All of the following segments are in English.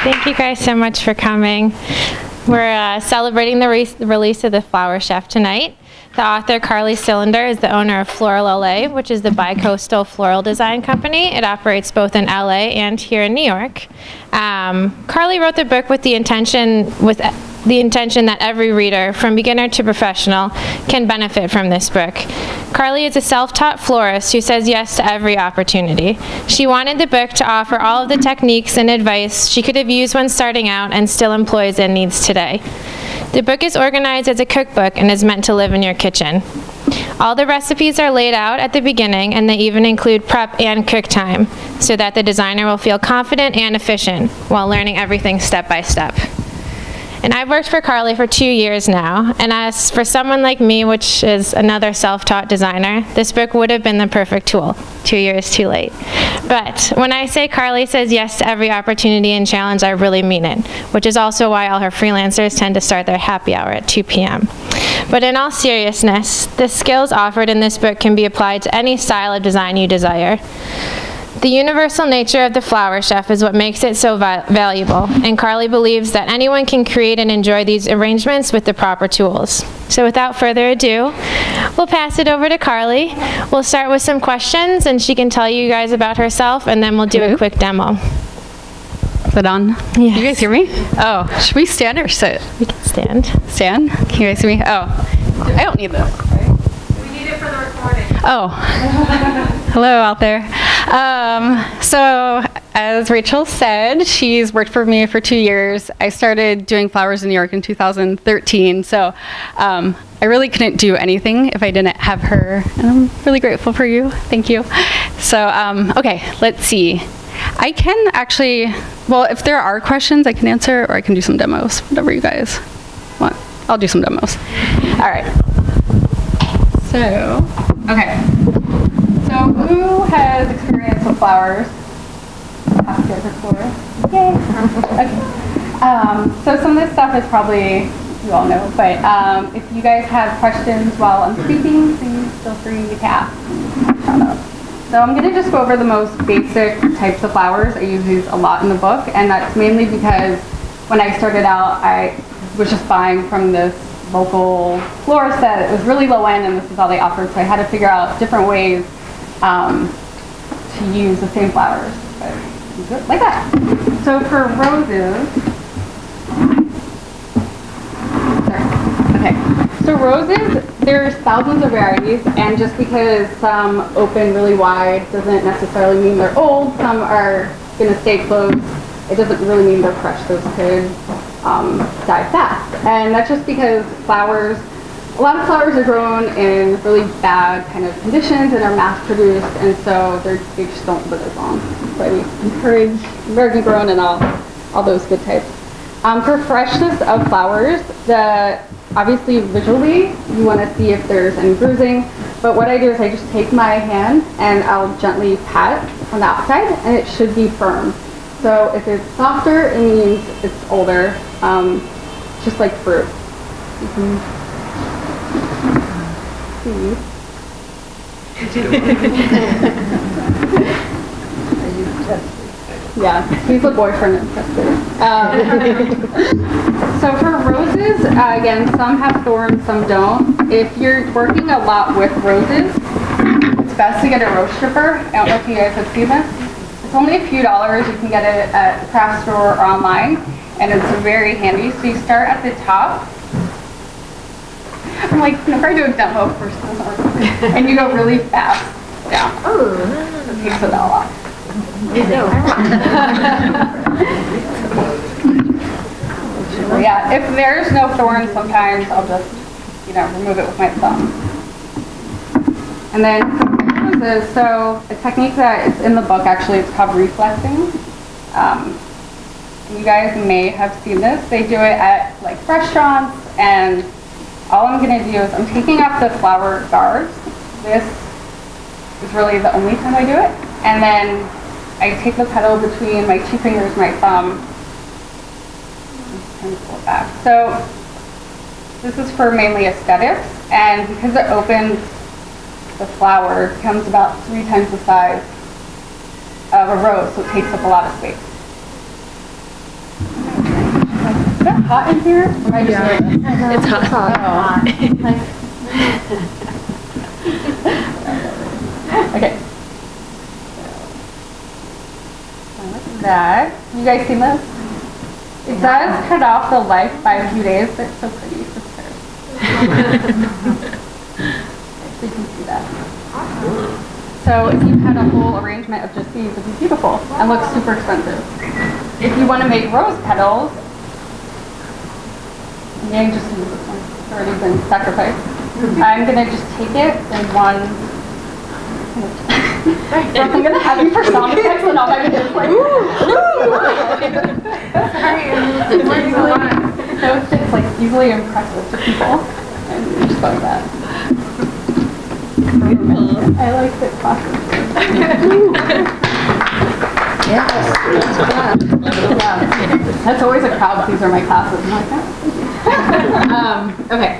Thank you guys so much for coming. We're celebrating the release of The Flower Chef tonight. The author, Carly Cylinder, is the owner of Floral LA, which is the bi-coastal floral design company. It operates both in LA and here in New York. Carly wrote the book with the intention that every reader, from beginner to professional, can benefit from this book. Carly is a self-taught florist who says yes to every opportunity. She wanted the book to offer all of the techniques and advice she could have used when starting out and still employs and needs today. The book is organized as a cookbook and is meant to live in your kitchen. All the recipes are laid out at the beginning, and they even include prep and cook time so that the designer will feel confident and efficient while learning everything step by step. And I've worked for Carly for 2 years now, and as for someone like me, which is another self-taught designer, this book would have been the perfect tool. 2 years too late. But when I say Carly says yes to every opportunity and challenge, I really mean it, which is also why all her freelancers tend to start their happy hour at 2 p.m. But in all seriousness, the skills offered in this book can be applied to any style of design you desire. The universal nature of The Flower Chef is what makes it so valuable, and Carly believes that anyone can create and enjoy these arrangements with the proper tools. So without further ado, we'll pass it over to Carly. We'll start with some questions, and she can tell you guys about herself, and then we'll do a quick demo. Is it on? Yes. You guys hear me? Oh, should we stand or sit? We can stand. Stand? Can you guys see me? Oh, I don't need this. We need it for the recording. Oh, hello out there. So as Rachel said, she's worked for me for 2 years. I started doing flowers in New York in 2013, so I really couldn't do anything if I didn't have her, and I'm really grateful for you. Thank you. So, okay, let's see. I can actually, well, if there are questions, I can answer, or I can do some demos, whatever you guys want. I'll do some demos. All right. So, okay. So who has experience with flowers? Yay. Okay. So some of this stuff is probably, you all know, but if you guys have questions while I'm speaking, please feel free to ask. So I'm going to just go over the most basic types of flowers. I use these a lot in the book, and that's mainly because when I started out, I was just buying from this local florist that it was really low end, and this is all they offered, so I had to figure out different ways to use the same flowers, but use it like that. So for roses, okay. So roses, there's thousands of varieties, and just because some open really wide doesn't necessarily mean they're old. Some are going to stay closed. It doesn't really mean they're fresh. Those could die fast, and that's just because flowers. A lot of flowers are grown in really bad kind of conditions and are mass produced, and so they just don't live as long. So we encourage American grown and all those good types. For freshness of flowers, obviously visually you want to see if there's any bruising, but what I do is I just take my hand and I'll gently pat on the outside, and it should be firm. So if it's softer, it means it's older, just like fruit. You can see. Yeah, he's the boyfriend of tester. So for roses, again, some have thorns, some don't. If you're working a lot with roses, it's best to get a rose stripper. I don't know if you guys have seen this. It's only a few dollars. You can get it at the craft store or online, and it's very handy. So you start at the top. I'm like, whenever I do a demo, of course, it doesn't work. And you go really fast down. Oh, it takes it all off. So yeah, if there's no thorns, sometimes I'll just, remove it with my thumb. And then roses, so a technique that is in the book, actually, it's called reflexing. You guys may have seen this. They do it at like restaurants, and all I'm going to do is I'm taking off the flower guards. This is really the only time I do it. And then I take the petal between my two fingers and my thumb and pull it back. So this is for mainly aesthetics, and because it opens the flower, it becomes about 3 times the size of a rose, so it takes up a lot of space. it hot in here? Or am I just nervous? It's hot. Okay. So like that. You guys seen this? It does cut off the life by a few days, but it's so pretty. It's so you can see that. So if you had a whole arrangement of just these, it would be beautiful and look super expensive. If you want to make rose petals, I'm just use this one. It's already been sacrificed. I'm going to just take it in one. I'm going to have you for sound effects and all my videos like, sorry, it's like easily impressive to people. And just like that. I like the process. Yeah. That's always a crowd pleaser in my classes. I'm like, okay.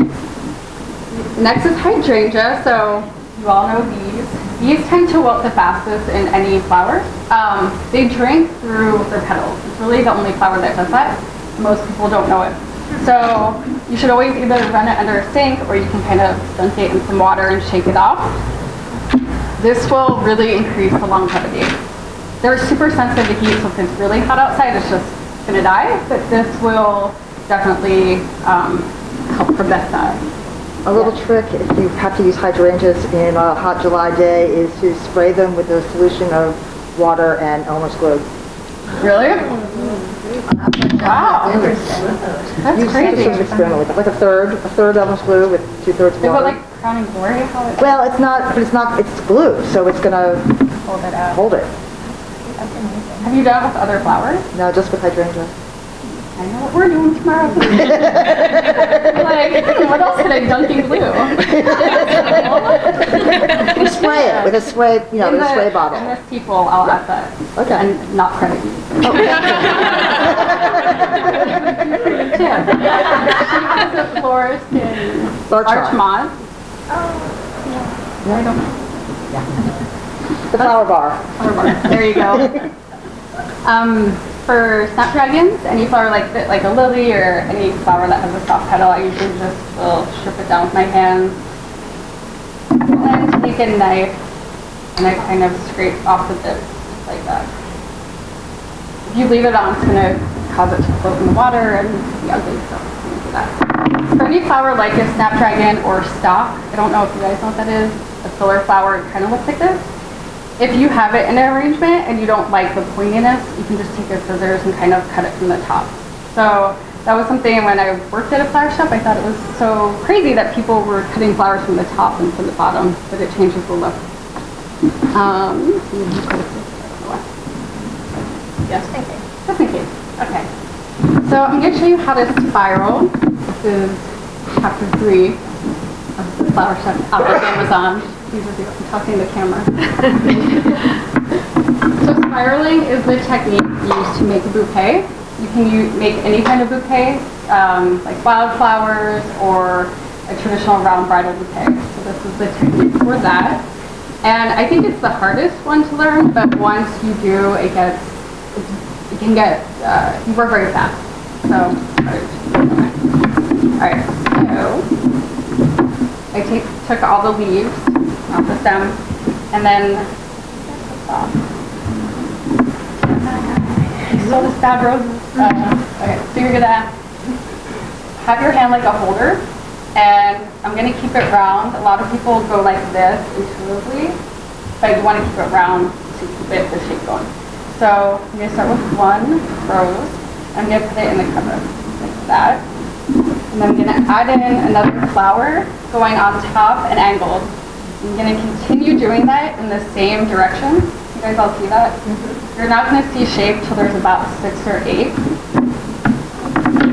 Next is hydrangea. So you all know these. These tend to wilt the fastest in any flower. They drink through their petals. It's really the only flower that does that. Most people don't know it. So you should always either run it under a sink or you can kind of dunk it in some water and shake it off. This will really increase the longevity. They're super sensitive to heat, so if it's really hot outside, it's just going to die. But this will definitely help prevent that. A little trick, if you have to use hydrangeas in a hot July day, is to spray them with a solution of water and Elmer's glue. Really? Wow. That's Use crazy. sort of experiment with it. Like a third Elmer's glue with 2/3 They water. put like crowning glory? How it Well, it's not, but it's glue, so it's gonna hold it out. hold it. That's amazing. Have you done it with other flowers? No, just with hydrangea. I know what we're doing tomorrow. Like, what else could I dunk in glue? You spray it with a spray, with a spray bottle. In this people, I'll add that. Okay. And not credit you. She has a florist in Archmont. Yeah. I don't know. The flower bar. Flower bar. There you go. For snapdragons, any flower like a lily or any flower that has a soft petal, I usually just will strip it down with my hands. And then take a knife and I kind of scrape off the bits like that. If you leave it on, it's going to cause it to float in the water and be ugly, so don't do that. For any flower like a snapdragon or stock, I don't know if you guys know what that is, a filler flower, it kind of looks like this. If you have it in an arrangement and you don't like the pointiness, you can just take your scissors and kind of cut it from the top. So that was something when I worked at a flower shop, I thought it was so crazy that people were cutting flowers from the top and from the bottom, but it changes the look. Yes, just in case. Okay. So I'm going to show you how to spiral. This is chapter 3 of the flower shop out of Amazon. I'm talking to the camera. So spiraling is the technique used to make a bouquet. You can make any kind of bouquet, like wildflowers or a traditional round bridal bouquet. So this is the technique for that. And I think it's the hardest one to learn, but once you do, you work very fast. So, all right, so I took all the leaves off the stem, and then so this bad roses. Okay, so you're gonna have your hand like a holder, and I'm gonna keep it round. A lot of people go like this intuitively, but you want to keep it round to keep it the shape going. So I'm gonna start with one rose. I'm gonna put it in the cover like that, and then I'm gonna add in another flower going on top and angled. I'm going to continue doing that in the same direction. You guys all see that? Mm-hmm. You're not going to see shape till there's about 6 or 8. So I'm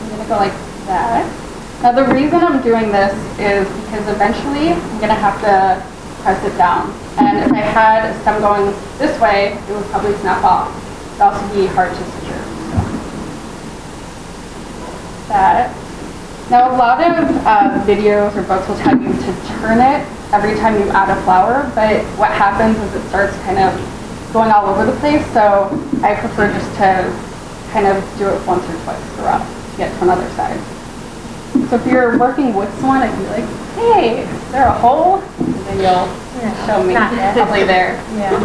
going to go like that. Now the reason I'm doing this is because eventually I'm going to have to press it down. And if I had a stem going this way, it would probably snap off. It would also be hard to secure. So. That. Now a lot of videos or books will tell you to turn it every time you add a flower, but what happens is it starts kind of going all over the place, so I prefer just to kind of do it once or twice throughout to get to another side. So if you're working with someone, I can be like, hey, is there a hole? And then you'll show me, probably there. Yeah.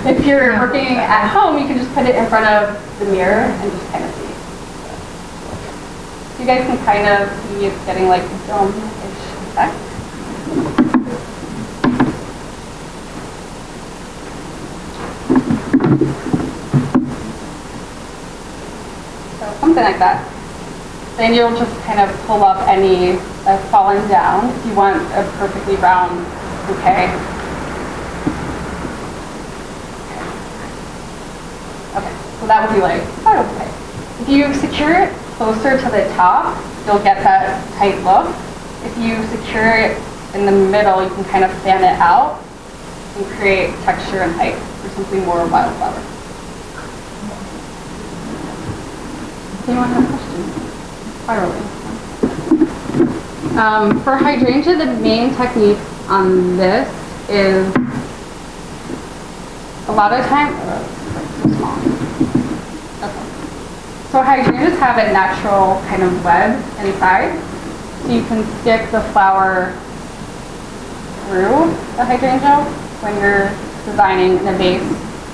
If you're working at home, you can just put it in front of the mirror and just kind of see. So you guys can kind of see it's getting like a dome-ish effect. So something like that. Then you'll just kind of pull up any that's fallen down if you want a perfectly round bouquet. Okay, so that would be like floral bouquet. If you secure it closer to the top, you'll get that tight look. If you secure it in the middle, you can kind of fan it out and create texture and height for something more wildflower. Anyone have questions? Spiraling. For hydrangea, the main technique on this is a lot of time. So small. Okay. So hydrangeas have a natural kind of web inside, so you can stick the flower through the hydrangea when you're designing in a vase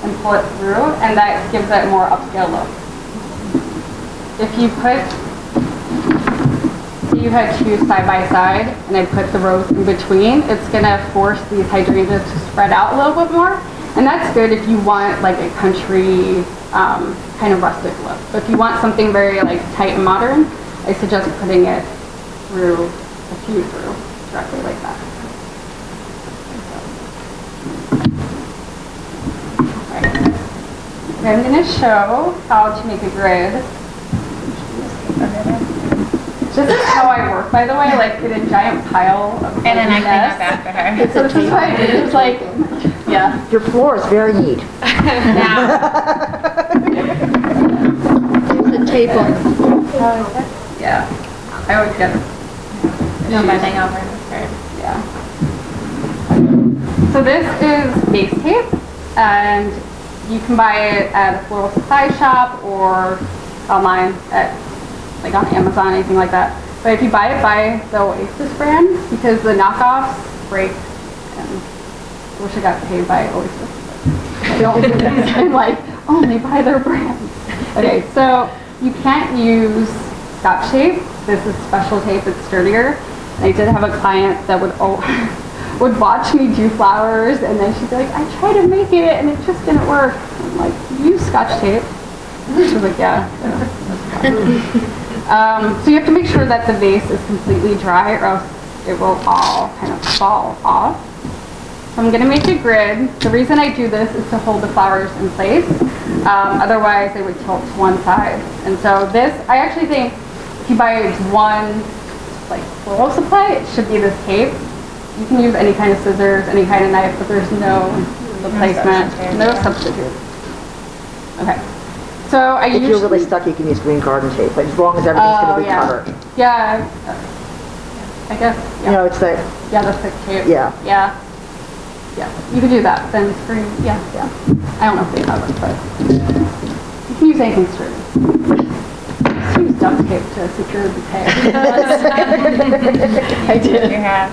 and pull it through, and that gives it a more upscale look. If you put, say you had two side by side, and I put the rows in between, it's gonna force these hydrangeas to spread out a little bit more, and that's good if you want like a country kind of rustic look. But if you want something very like tight and modern, I suggest putting it through, a few through, directly like that. Right. I'm gonna show how to make a grid. This is how I work, by the way, like in a giant pile of And then I clean up after her. So this is what I do. It's like, yeah. Your floor is very neat. Now, There's the tape on. Yeah. I always get no bending over in the skirt. Yeah. So this is vase tape, and you can buy it at a floral supply shop or online at like on Amazon, anything like that. But if you buy it by the Oasis brand, because the knockoffs break, and I wish I got paid by Oasis. But they don't do this. I'm like, only buy their brand. Okay, so you can't use Scotch tape. This is special tape, it's sturdier. And I did have a client that would watch me do flowers, and then she'd be like, I tried to make it and it just didn't work. I'm like, use Scotch tape. She was like, yeah. So you have to make sure that the vase is completely dry, or else it will all kind of fall off. So I'm going to make a grid. The reason I do this is to hold the flowers in place. Otherwise, they would tilt to one side. And so this, I actually think, if you buy one like floral supply, it should be this tape. You can use any kind of scissors, any kind of knife, but there's no replacement, no substitute. Okay. So If you're really stuck, you can use green garden tape, but as long as everything's going to be covered. Yeah. I guess. Yeah. You know, it's that. Yeah, the thick tape. Yeah. Yeah. Yeah. You could do that. Then screen. Yeah. Yeah. I don't know if they have it, but you can use anything sturdy. Just use duct tape to secure the bouquet. I did. Yeah.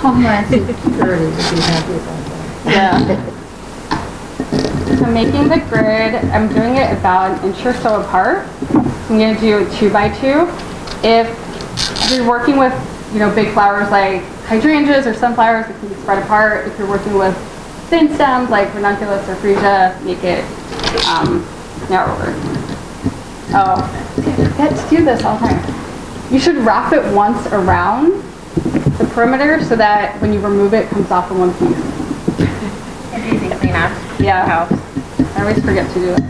Homeland Security would be happy about that. Yeah. So making the grid, I'm doing it about an inch or so apart. So I'm going to do a 2 by 2. If you're working with, big flowers like hydrangeas or sunflowers, it can be spread apart. If you're working with thin stems like ranunculus or freesia, make it narrower. Oh, let's do this all the time. You should wrap it once around the perimeter so that when you remove it, it comes off in one piece. It's easy to clean up. Yeah. It helps. I always forget to do it.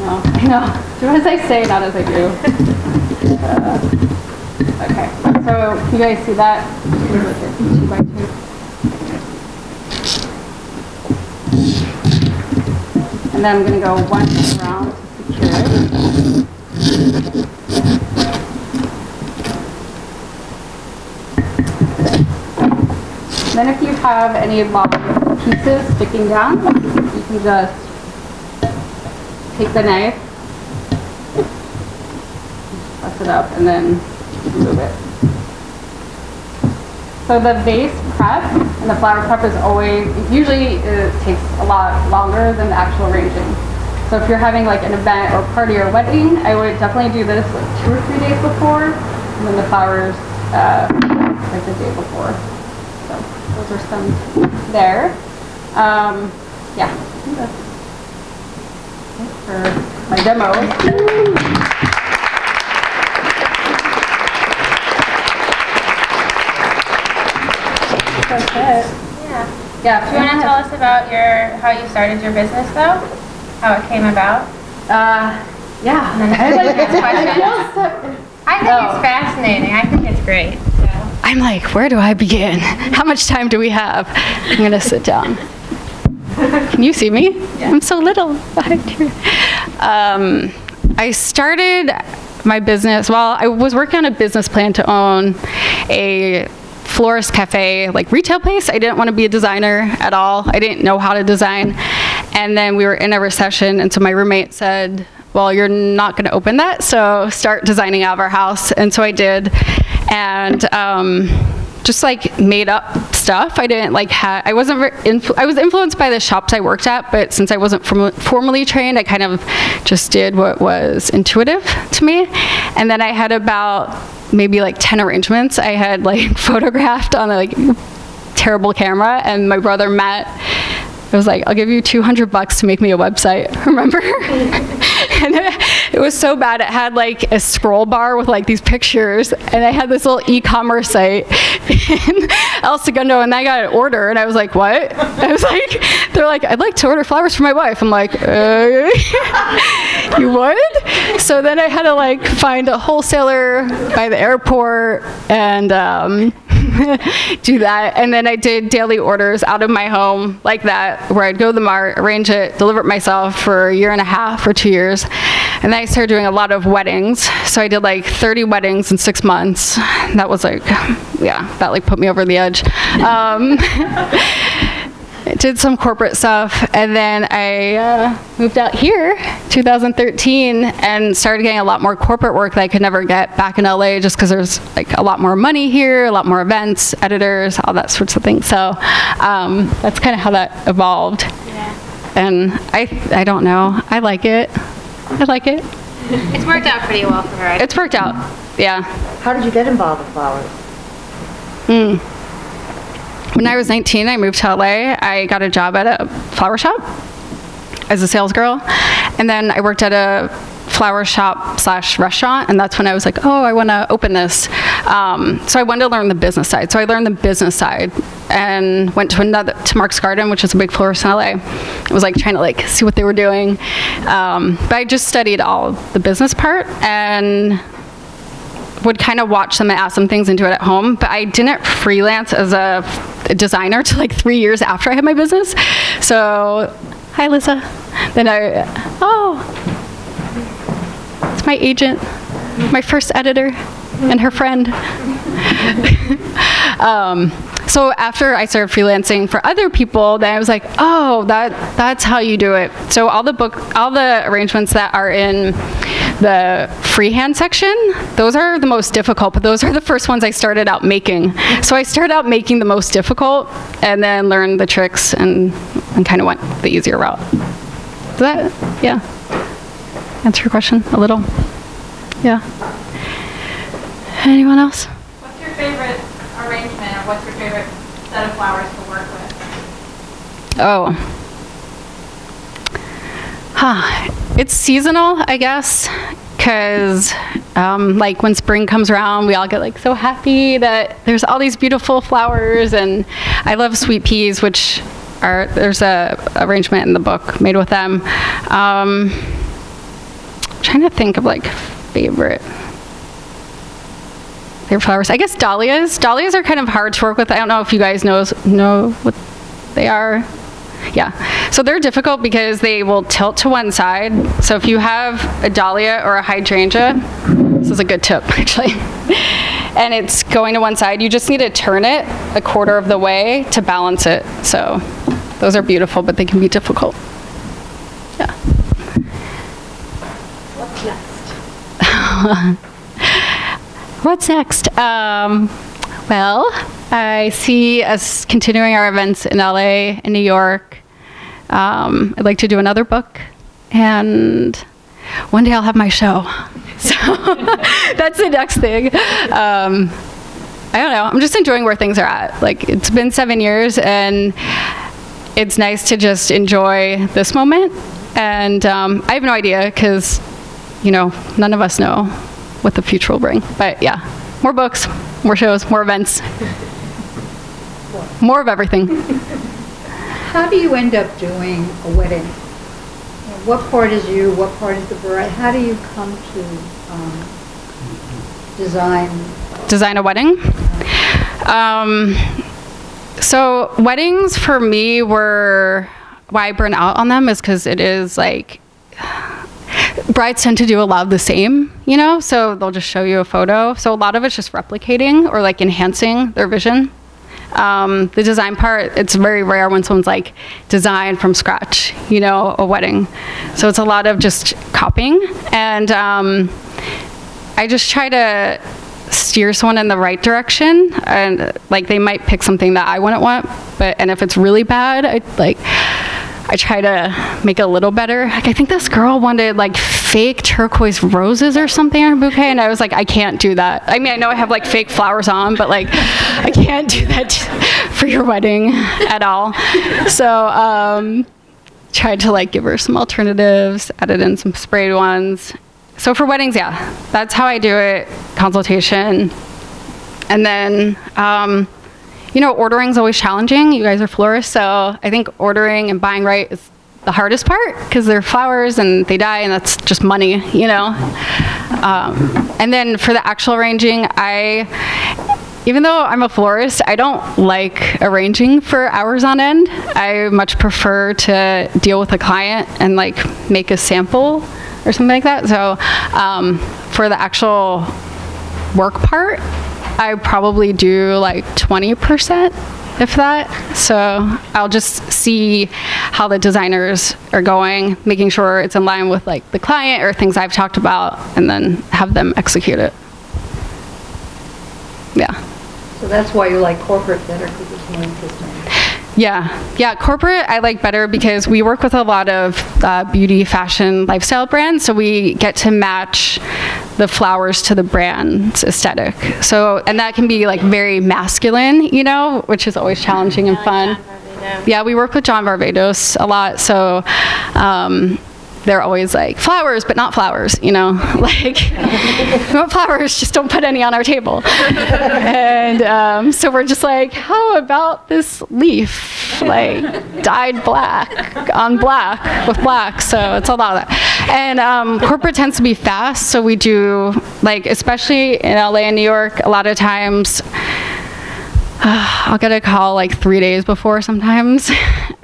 I know. Do as I say, not as I do. Okay. So you guys see that? 2 by 2. And then I'm going to go one around to secure it. Then if you have any long pieces sticking down, you can just take the knife, press it up, and then move it. So the vase prep and the flower prep is always, usually it takes a lot longer than the actual arranging. So if you're having like an event or party or wedding, I would definitely do this like 2 or 3 days before, and then the flowers like the day before. So those are some there. Yeah, I think that's it for my demo. That's it. Yeah. Yeah. Do you want to tell us about how you started your business though? How it came about? Yeah. And then I think it's fascinating. I think it's great. So. I'm like, where do I begin? How much time do we have? I'm gonna sit down. Can you see me? Yeah. I'm so little behind here. I started my business, well, I was working on a business plan to own a florist cafe, like retail place. I didn't want to be a designer at all. I didn't know how to design. And then we were in a recession, and so my roommate said, well, you're not going to open that, so start designing out of our house. And so I did, and just like made up stuff. I didn't like I was influenced by the shops I worked at, but since I wasn't formally trained, I kind of just did what was intuitive to me. And then I had about maybe like 10 arrangements I had like photographed on a like terrible camera, and my brother Matt, I was like, I'll give you $200 to make me a website, remember? And it was so bad. It had like a scroll bar with like these pictures, and I had this little e-commerce site in El Segundo, and I got an order, and I was like, what? I was like, they're like, I'd like to order flowers for my wife. I'm like, you would? So then I had to like find a wholesaler by the airport and do that. And then I did daily orders out of my home like that, where I'd go to the mart, arrange it, deliver it myself for a year and a half or 2 years. And then I started doing a lot of weddings. So I did like 30 weddings in 6 months. That was like, yeah, that like put me over the edge. I did some corporate stuff, and then I moved out here 2013 and started getting a lot more corporate work that I could never get back in LA, just because there's like a lot more money here, a lot more events, editors, all that sorts of things. So that's kind of how that evolved. Yeah. And I don't know. I like it. I like it. It's worked out pretty well for her. It's worked out. Yeah. How did you get involved with flowers? When I was 19, I moved to LA. I got a job at a flower shop as a sales girl. And then I worked at a flower shop / restaurant, and that's when I was like, oh, I want to open this. So I wanted to learn the business side. So I learned the business side and went to Mark's Garden, which is a big florist in LA. I was like trying to like see what they were doing. But I just studied all the business part and would kind of watch them and ask them things and do it at home. But I didn't freelance as a designer till like 3 years after I had my business. So, hi Lisa. Then it's my agent, my first editor, and her friend. So after I started freelancing for other people, then I was like, oh, that's how you do it. So all the arrangements that are in the freehand section, those are the most difficult, but those are the first ones I started out making. So I started out making the most difficult and then learned the tricks and kind of went the easier route. Does that, yeah, answer your question a little? Yeah. Anyone else? What's your favorite arrangement, or what's your favorite set of flowers to work with? Oh. It's seasonal, I guess, because like when spring comes around, we all get like so happy that there's all these beautiful flowers, and I love sweet peas, which there's a arrangement in the book made with them. Trying to think of like favorite flowers. I guess dahlias. Dahlias are kind of hard to work with. I don't know if you guys know what they are. Yeah, so they're difficult because they will tilt to one side. So if you have a dahlia or a hydrangea, this is a good tip actually, and it's going to one side, you just need to turn it a quarter of the way to balance it. So those are beautiful, but they can be difficult. Yeah. What's next? Well, I see us continuing our events in LA and New York. I'd like to do another book, and one day I'll have my show. So that's the next thing. I don't know. I'm just enjoying where things are at. Like, it's been 7 years, and it's nice to just enjoy this moment. And I have no idea, because, you know, none of us know what the future will bring. But yeah, more books, more shows, more events, more of everything. How do you end up doing a wedding? What part is you? What part is the bride? How do you come to design A wedding? So weddings for me were, why I burn out on them is because it is like, brides tend to do a lot of the same, you know, so they'll just show you a photo. So a lot of it's just replicating or like enhancing their vision. The design part, it's very rare when someone's like designed from scratch, you know, a wedding. So it's a lot of just copying. And I just try to steer someone in the right direction. And like, they might pick something that I wouldn't want, and if it's really bad, I try to make it a little better. Like, I think this girl wanted like fake turquoise roses or something in her bouquet, and I was like, I can't do that. I mean, I know I have like fake flowers on, but like, I can't do that for your wedding at all. So tried to like give her some alternatives, added in some sprayed ones. So for weddings, yeah, that's how I do it, consultation. And then, you know, ordering is always challenging. You guys are florists, so I think ordering and buying right is the hardest part, because they're flowers and they die, and that's just money, you know. And then for the actual arranging, even though I'm a florist, I don't like arranging for hours on end. I much prefer to deal with a client and like make a sample or something like that. So for the actual work part, I probably do like 20%, if that. So I'll just see how the designers are going, making sure it's in line with like the client or things I've talked about, and then have them execute it. Yeah. So that's why you like corporate better, because it's more interesting. Yeah, corporate I like better because we work with a lot of beauty, fashion, lifestyle brands, so we get to match the flowers to the brand's aesthetic. So, and that can be like very masculine, you know, which is always challenging and fun. Yeah, we work with John Varvatos a lot, so they're always like, flowers, but not flowers, you know, like, we want flowers, just don't put any on our table. And so we're just like, how about this leaf, like, dyed black on black with black? So it's a lot of that. And corporate tends to be fast, so we do, like, especially in LA and New York, a lot of times, I'll get a call like 3 days before sometimes,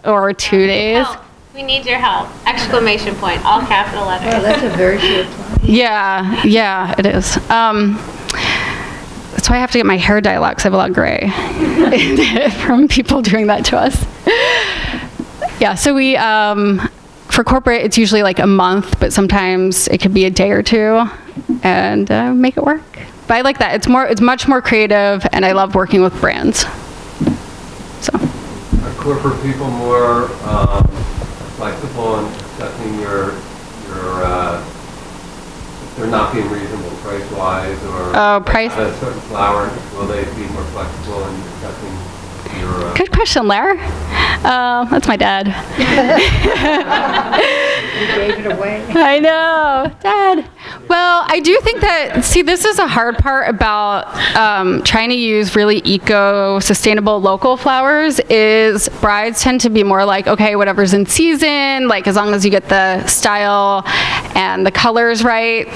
or 2 days. We need your help! Exclamation point, all capital letters. Oh, that's a very short time. Yeah, it is. That's why I have to get my hair dyed a lot, because I have a lot of gray from people doing that to us. Yeah, so we, for corporate, it's usually like a month, but sometimes it could be a day or two, and make it work. But I like that. It's much more creative, and I love working with brands. So. Are corporate people more flexible in accepting your if they're not being reasonable price-wise, or price? a certain flower, will they be more flexible in accepting your... Good question, Lara. That's my dad. You gave it away. I know, Dad. Well, I do think that, see, this is a hard part about trying to use really eco-sustainable local flowers, is brides tend to be more like, okay, whatever's in season, like as long as you get the style and the colors right.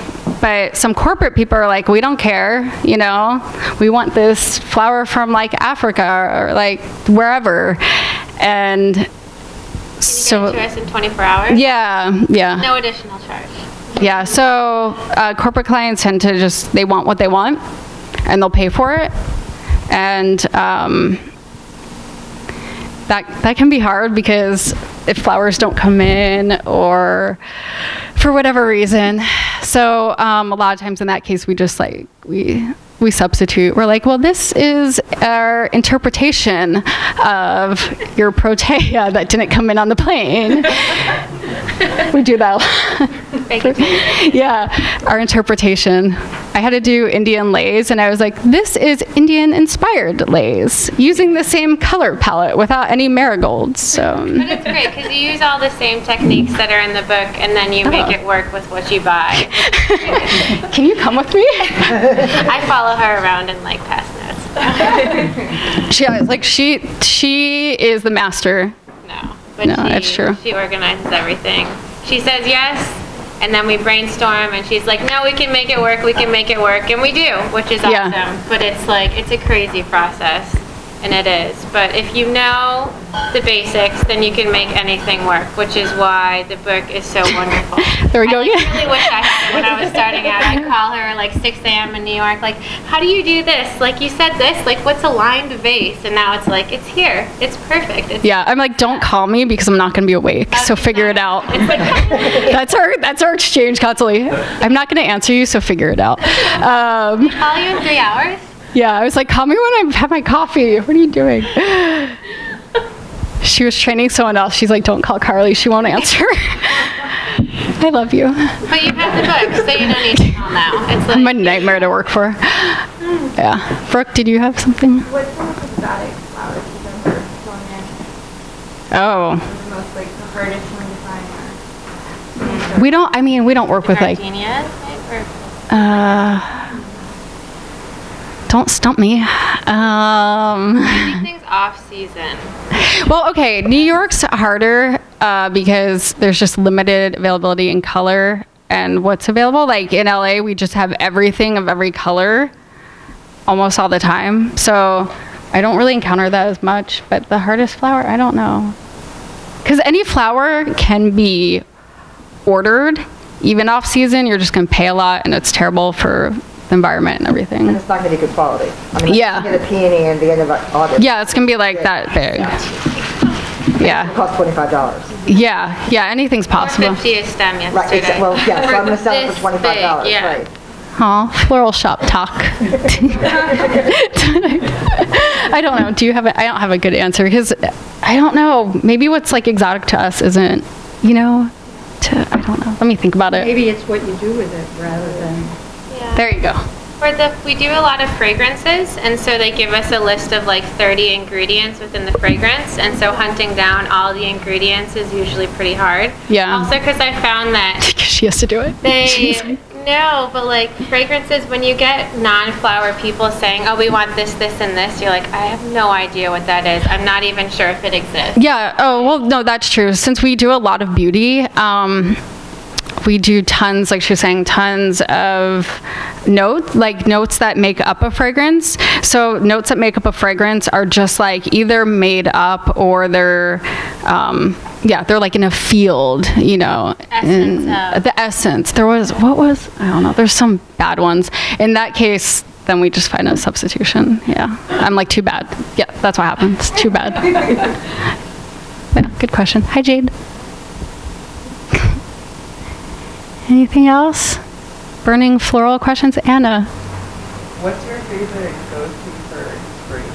But some corporate people are like, we don't care, you know, we want this flower from like Africa or like wherever. And so, you get to us in 24 hours? Yeah. No additional charge. Yeah, so corporate clients tend to just, they want what they want, and they'll pay for it. And that can be hard, because if flowers don't come in, or for whatever reason. So a lot of times in that case, we just like, we substitute. We're like, well, this is our interpretation of your protea that didn't come in on the plane. We do that. Yeah, our interpretation. I had to do Indian lace, and I was like, this is Indian-inspired lace, using the same color palette without any marigolds. So. But it's great, because you use all the same techniques that are in the book, and then you make it work with what you buy. Can you come with me? I follow her around and like pass notes. She is the master. But no, it's true. She organizes everything. She says yes, and then we brainstorm, and she's like, no, we can make it work, and we do, which is awesome. But it's like, it's a crazy process, and it is. But if you know the basics, then you can make anything work, which is why the book is so wonderful. There we go again. I really wish I had it when I was starting out. I'd call her like 6 a.m. in New York, like, how do you do this? Like, you said this, like, what's a lined vase? And now it's like, it's here. It's perfect. Yeah, I'm like, don't call me because I'm not going to be awake, so figure it out. That's our exchange constantly. I'm not going to answer you, so figure it out. Call you in 3 hours? Yeah, I was like, call me when I have my coffee. What are you doing? She was training someone else. She's like, don't call Carly. She won't answer. I love you. But you have the book, so you don't need to call now. It's like, I'm a nightmare to work for. Yeah. Brooke, did you have something? What's the most exotic flowers you've ever flown in? Oh. The most, like, the hardest one to find? We don't work with, like... gardenias, don't stump me. Everything's off season. Well, okay, New York's harder because there's just limited availability in color and what's available. Like in LA, we just have everything of every color almost all the time. So I don't really encounter that as much. But the hardest flower, I don't know. Because any flower can be ordered. Even off season, you're just going to pay a lot, and it's terrible for the environment and everything. And it's not going to be good quality. I mean, yeah. You get a peony in the end of August. Yeah, it's going to be like that big. Yeah. It costs $25. Yeah, anything's possible. $4.50 a stem yesterday. Right, well, yeah, so I'm going to sell it for $25, yeah. right. Aw, floral shop talk. I don't know. I don't have a good answer because I don't know. Maybe what's like exotic to us isn't, I don't know. Let me think about it. Maybe it's what you do with it rather than... Yeah. There you go. We do a lot of fragrances, and so they give us a list of like 30 ingredients within the fragrance, and so hunting down all the ingredients is usually pretty hard. Yeah. Also because I found that... Because she has to do it. No, but like fragrances, when you get non-flower people saying, oh, we want this, this, and this, you're like, I have no idea what that is. I'm not even sure if it exists. Yeah, oh, well, no, that's true. Since we do a lot of beauty, we do tons, like she was saying, tons of notes that make up a fragrance. So notes that make up a fragrance are just like either made up or they're like in a field, the essence. I don't know, there's some bad ones. In that case, then we just find a substitution. Yeah, I'm like, too bad. Yeah, that's what happens, too bad. Yeah, good question. Hi, Jade. Anything else? Burning floral questions? Anna. What's your favorite go-to for inspiration,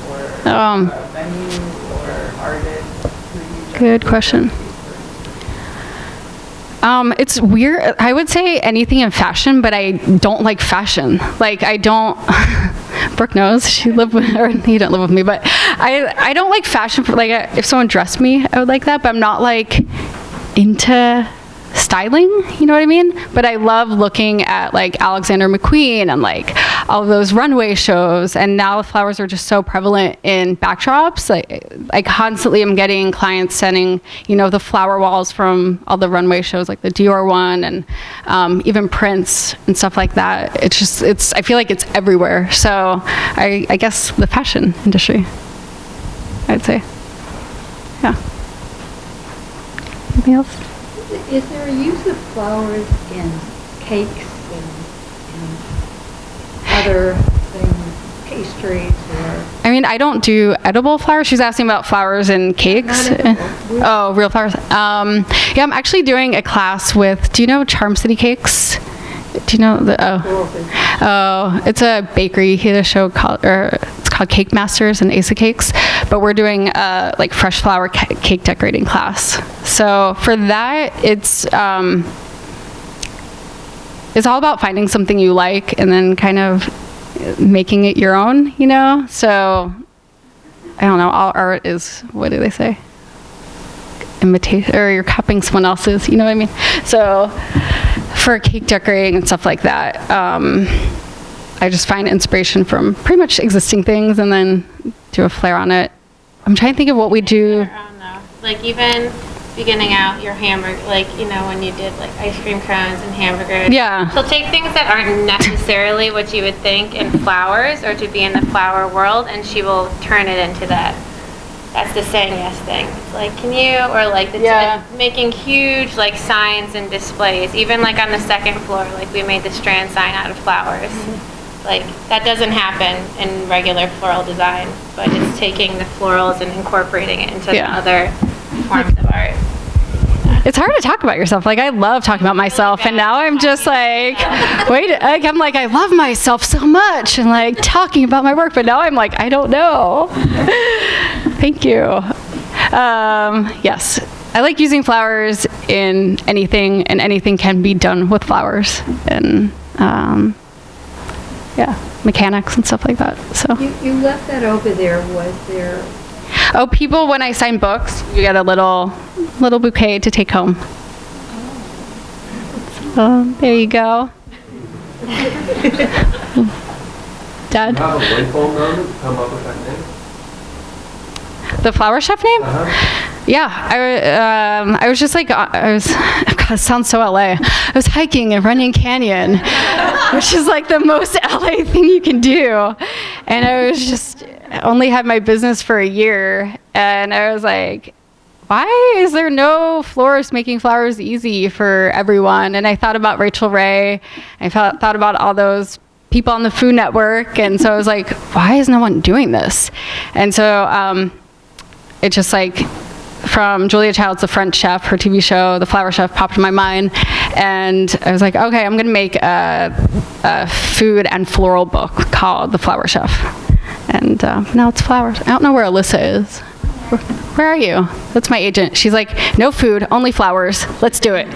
whether it's online or venues or artists? Good question. It's weird. I would say anything in fashion, but I don't like fashion. Like, I don't... Brooke knows. He didn't live with me, but I don't like fashion. If someone dressed me, I would like that, but I'm not, like, into... styling, you know what I mean? But I love looking at like Alexander McQueen and like all of those runway shows, and now the flowers are just so prevalent in backdrops. I constantly am getting clients sending, the flower walls from all the runway shows, like the Dior one and even prints and stuff like that. I feel like it's everywhere. So I guess the fashion industry, I'd say. Yeah. Anything else? Is there a use of flowers in cakes and other things, pastries, or? mean, I don't do edible flowers. She's asking about flowers and cakes. Oh, real flowers. Yeah, I'm actually doing a class with, do you know Charm City Cakes? Do you know it's a bakery. He had a show called, it's called Cake Masters and Ace of Cakes. But we're doing like fresh flower cake decorating class. So for that, it's all about finding something you like and then kind of making it your own, you know? So I don't know, all art is, what do they say? Imitation, or you're copying someone else's, you know what I mean? So for cake decorating and stuff like that, I just find inspiration from pretty much existing things and then do a flair on it. I'm trying to think of what we do. Like even beginning out your hamburger, like, you know, when you did like ice cream cones and hamburgers. Yeah. She'll take things that aren't necessarily what you would think in flowers or to be in the flower world, and she will turn it into that. That's the saying yes thing. It's like, can you, or like making huge like signs and displays, even like on the second floor, like we made the Strand sign out of flowers. Like that doesn't happen in regular floral design, but it's taking the florals and incorporating it into the other forms of art. It's hard to talk about yourself. Like, I love talking about myself, and now I'm just like, I'm like, I love myself so much, and like talking about my work, but now I'm like, I don't know. Thank you. Yes, I like using flowers in anything, and anything can be done with flowers, and yeah, mechanics and stuff like that. So You left that over there. Was there? Oh, people, when I sign books, you get a little bouquet to take home. So there you go. Dad? Do you have a light bulb moment to come up with that name? The flower chef name? Yeah, I was just like, God, it sounds so LA. I was hiking in Runyon Canyon, which is like the most LA thing you can do. And I was just, only had my business for a year. And I was like, why is there no florist making flowers easy for everyone? And I thought about Rachel Ray. I thought about all those people on the Food Network. And so I was like, why is no one doing this? And so it just like, from Julia Child's The French Chef, her TV show, The Flower Chef, popped in my mind. And I was like, okay, I'm going to make a food and floral book called The Flower Chef. And now it's flowers. I don't know where Alyssa is. Where are you? That's my agent. She's like, no food, only flowers. Let's do it.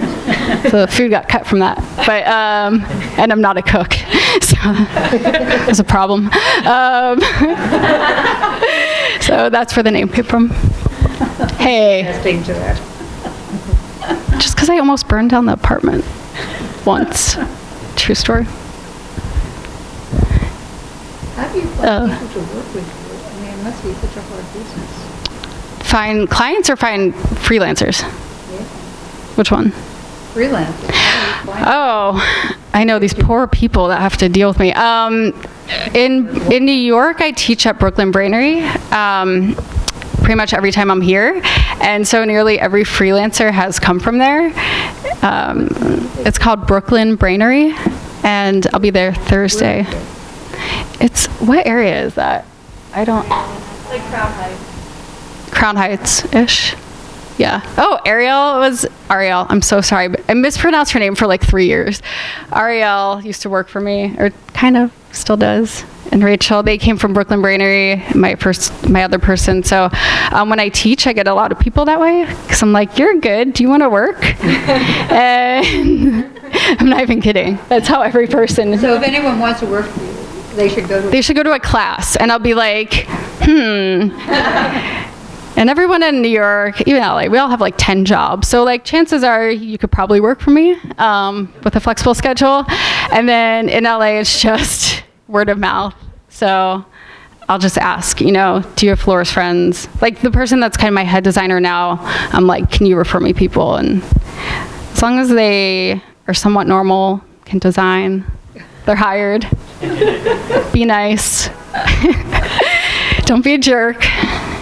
So the food got cut from that. But and I'm not a cook, so that's a problem. So that's where the name came from. Hey. Just because I almost burned down the apartment once. True story. How do you find people to work with you? I mean, it must be such a hard business. Find clients or find freelancers? Yeah. Which one? Freelancers. Oh, I know these poor people that have to deal with me. In New York, I teach at Brooklyn Brainery pretty much every time I'm here. And so nearly every freelancer has come from there. It's called Brooklyn Brainery, and I'll be there Thursday. It's, what area is that? I don't. Like Crown Heights. Crown Heights-ish. Yeah. Oh, Ariel. I'm so sorry, but I mispronounced her name for like 3 years. Ariel used to work for me, or kind of still does. And Rachel, they came from Brooklyn Brainery, my other person. So when I teach, I get a lot of people that way, because I'm like, you're good. Do you want to work? And I'm not even kidding. That's how every person. So if anyone wants to work for you, they should go to a class, and I'll be like, And everyone in New York, even LA, we all have like 10 jobs. So like chances are you could probably work for me with a flexible schedule. And then in LA, it's just word of mouth. So I'll just ask, do you have florist friends? Like the person that's kind of my head designer now, I'm like, can you refer me people? And as long as they are somewhat normal, can design, they're hired. Be nice. Don't be a jerk.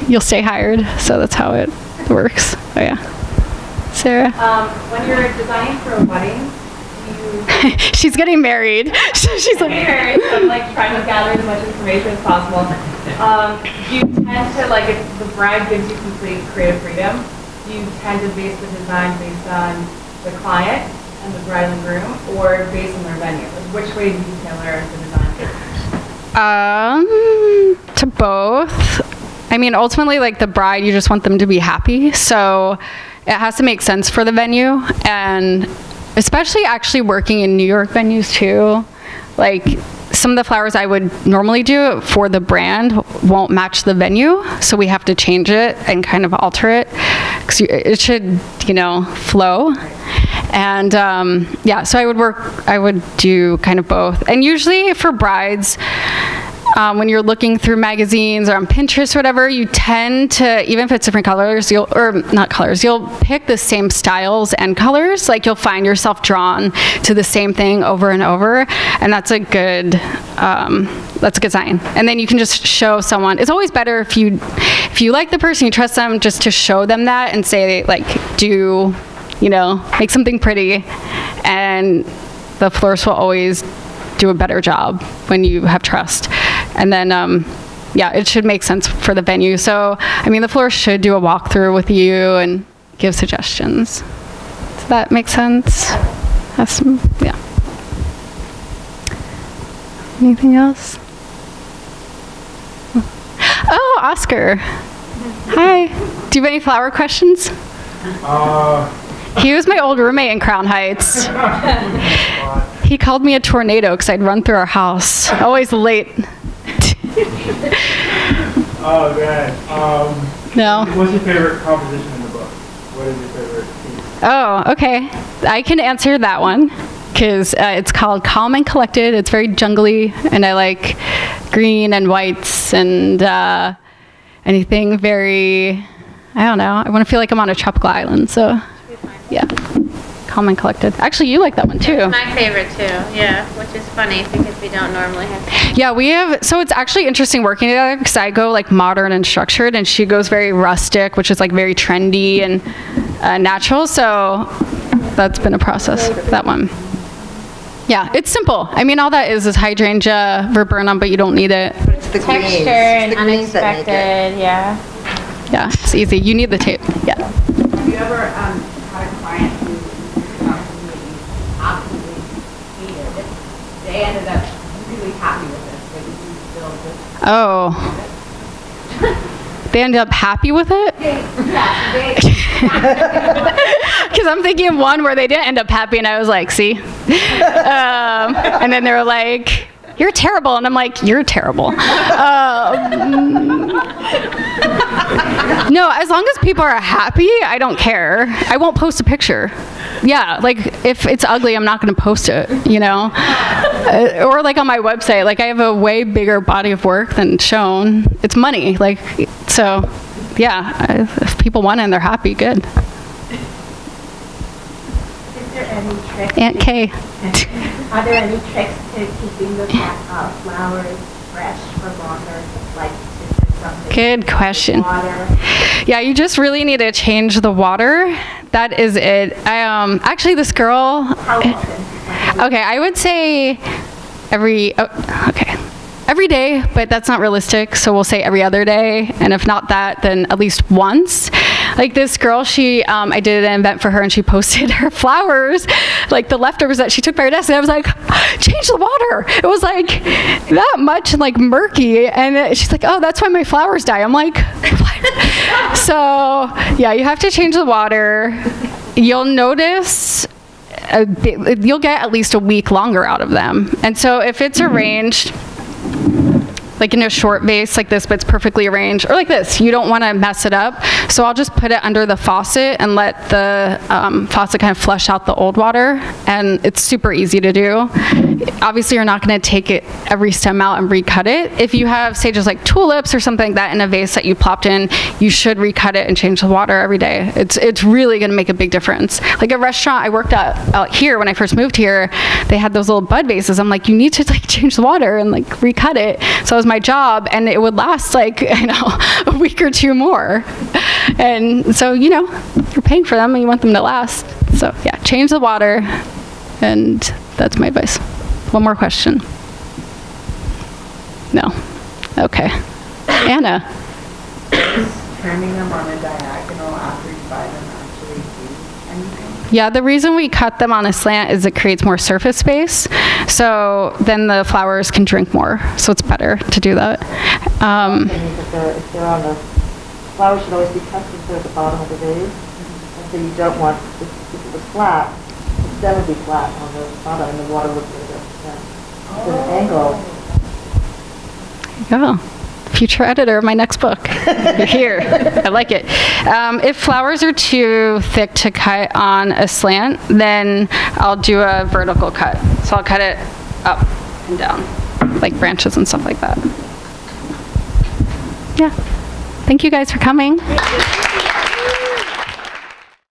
You'll stay hired. So that's how it works. Oh yeah. Sarah? When you're designing for a wedding, do She's getting married. She's like, I'm like trying to gather as much information as possible. Do you tend to, like, if the bride gives you complete creative freedom, do you tend to base the design based on the client and the bride and groom, or based on their venue? Like, which way do you tailor the design? To both. I mean, ultimately, like the bride, you just want them to be happy. So it has to make sense for the venue. And especially actually working in New York venues too. Like some of the flowers I would normally do for the brand won't match the venue. So we have to change it and kind of alter it. Because it should, you know, flow. And yeah, so I would do kind of both. And usually for brides, when you're looking through magazines or on Pinterest or whatever, you tend to, even if it's different colors, you'll pick the same styles and colors. Like you'll find yourself drawn to the same thing over and over, and that's a good sign. And then you can just show someone. It's always better if you like the person, you trust them, just to show them that and say, like, do, you know, make something pretty, and the florist will always do a better job when you have trust. And then, yeah, it should make sense for the venue. So, I mean, the florist should do a walkthrough with you and give suggestions. Does that make sense? Yeah. Anything else? Oh, Oscar. Hi. Do you have any flower questions? He was my old roommate in Crown Heights. He called me a tornado because I'd run through our house. Always late. Oh, man. No. What's your favorite composition in the book? What is your favorite piece? Oh, okay. I can answer that one because it's called Calm and Collected. It's very jungly, and I like green and whites and anything very, I don't know. I want to feel like I'm on a tropical island, so yeah. Calm and Collected. Actually, you like that one too. It's my favorite too, yeah, which is funny because we don't normally have. Yeah, we have, so it's actually interesting working together because I go like modern and structured and she goes very rustic, which is like very trendy and natural, so that's been a process, that one. Yeah, it's simple. I mean, all that is hydrangea, viburnum, but you don't need it. But it's the Texture greens. and It's the greens that make unexpected, it. yeah. Yeah, it's easy. You need the tape, yeah. Have you ever had a client who absolutely hated it? They ended up really happy with it, but you still just... Oh. They ended up happy with it? Yeah, Because I'm thinking of one where they didn't end up happy, and I was like, see? And then they were like, you're terrible. And I'm like, you're terrible. No, as long as people are happy, I don't care. I won't post a picture. Yeah, like if it's ugly, I'm not going to post it, you know? Or like on my website, like I have a way bigger body of work than shown. It's money, like, so yeah, if people want it and they're happy, good. Is there any tricks? Aunt Kay. Are there any tricks to keeping the flowers fresh for longer? Like, is there something? Good question. Water? Yeah, you just really need to change the water. That is it. Actually, this girl. How often? Okay, I would say every day, but that's not realistic. So we'll say every other day, and if not that, then at least once. Like this girl, I did an event for her, and she posted her flowers, like the leftovers that she took by her desk, and I was like, change the water. It was like that much and like murky, and she's like, oh, that's why my flowers die. I'm like, what? So yeah, you have to change the water. You'll notice you'll get at least a week longer out of them. And so if it's arranged like in a short vase like this, but it's perfectly arranged, or like this, you don't want to mess it up. So I'll just put it under the faucet and let the faucet kind of flush out the old water, and it's super easy to do. Obviously, you're not going to take it every stem out and recut it. If you have, say, just like tulips or something like that in a vase that you plopped in, you should recut it and change the water every day. It's really going to make a big difference. Like a restaurant I worked at out here when I first moved here, they had those little bud vases. I'm like, you need to like change the water and like recut it. So it was my job, and it would last like, I know, a week or two more. And so, you know, you're paying for them and you want them to last. So yeah, change the water And that's my advice. One more question. No. Okay. Anna. Turning them on a diagonal after you buy them actually do anything? Yeah, the reason we cut them on a slant is it creates more surface space. So then the flowers can drink more. So it's better to do that. If they're on the, flowers should always be tucked into the bottom of the vase. And so you don't want, if it was flat, the stem would be flat on the bottom and the water would go to the stem. It's an angle. There you go. Future editor of my next book. You're here. I like it. If flowers are too thick to cut on a slant, then I'll do a vertical cut. So I'll cut it up and down, like branches and stuff like that. Yeah. Thank you guys for coming.